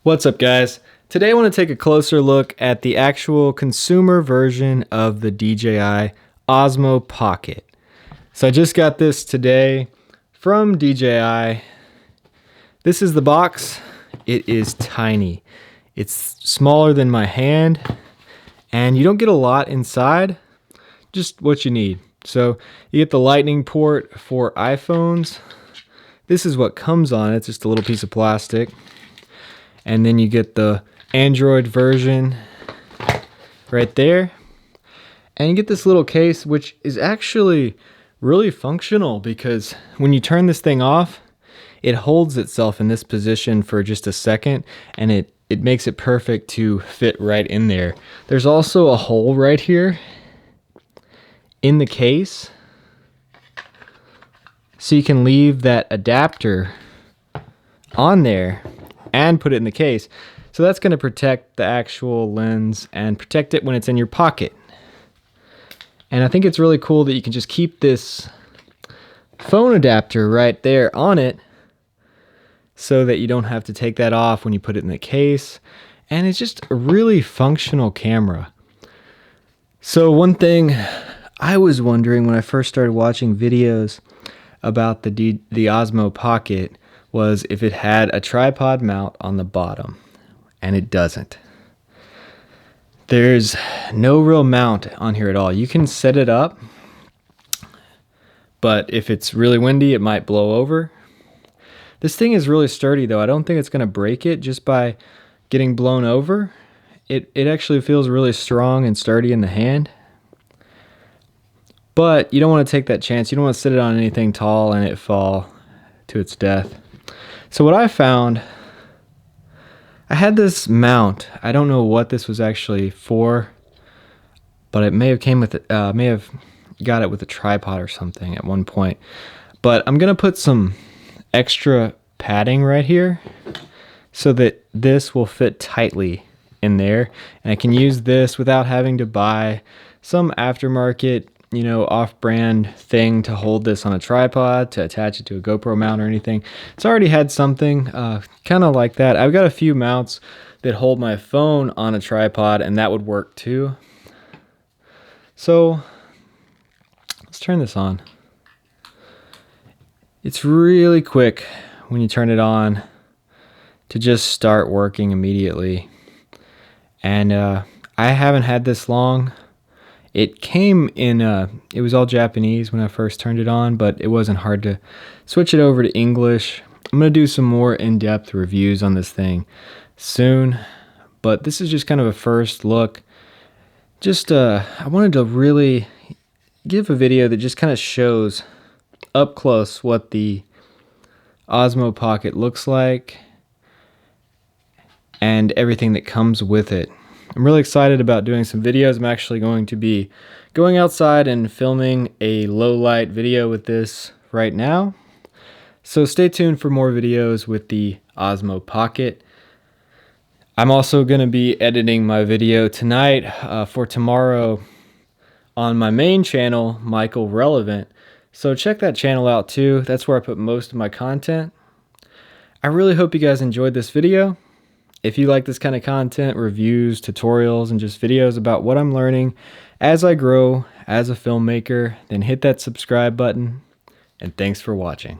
What's up, guys? Today I want to take a closer look at the actual consumer version of the DJI Osmo Pocket. So I just got this today from DJI. This is the box. It is tiny. It's smaller than my hand, and you don't get a lot inside, just what you need. So you get the lightning port for iPhones. This is what comes on it. It's just a little piece of plastic. And then you get the Android version right there. And you get this little case, which is actually really functional because when you turn this thing off, it holds itself in this position for just a second, and it makes it perfect to fit right in there. There's also a hole right here in the case, so you can leave that adapter on there and put it in the case. So that's going to protect the actual lens and protect it when it's in your pocket. And I think it's really cool that you can just keep this phone adapter right there on it so that you don't have to take that off when you put it in the case. And it's just a really functional camera. So one thing I was wondering when I first started watching videos about the Osmo Pocket was if it had a tripod mount on the bottom, and it doesn't. There's no real mount on here at all. You can set it up, but if it's really windy, it might blow over. This thing is really sturdy though. I don't think it's gonna break it just by getting blown over. It actually feels really strong and sturdy in the hand. But you don't want to take that chance. You don't want to sit it on anything tall and it fall to its death. So what I found, I had this mount. I don't know what this was actually for, but it may have got it with a tripod or something at one point. But I'm gonna put some extra padding right here so that this will fit tightly in there, and I can use this without having to buy some aftermarket, off-brand thing to hold this on a tripod, to attach it to a GoPro mount or anything. It's already had something kind of like that. I've got a few mounts that hold my phone on a tripod, and that would work too. So let's turn this on. It's really quick when you turn it on to just start working immediately. And I haven't had this long. It came in, it was all Japanese when I first turned it on, but it wasn't hard to switch it over to English. I'm going to do some more in-depth reviews on this thing soon, but this is just kind of a first look. I wanted to really give a video that just kind of shows up close what the Osmo Pocket looks like and everything that comes with it. I'm really excited about doing some videos. I'm actually going to be going outside and filming a low light video with this right now. So stay tuned for more videos with the Osmo Pocket. I'm also going to be editing my video tonight for tomorrow on my main channel, Michael Relevant. So check that channel out too. That's where I put most of my content. I really hope you guys enjoyed this video. If you like this kind of content, reviews, tutorials, and just videos about what I'm learning as I grow as a filmmaker, then hit that subscribe button, and thanks for watching.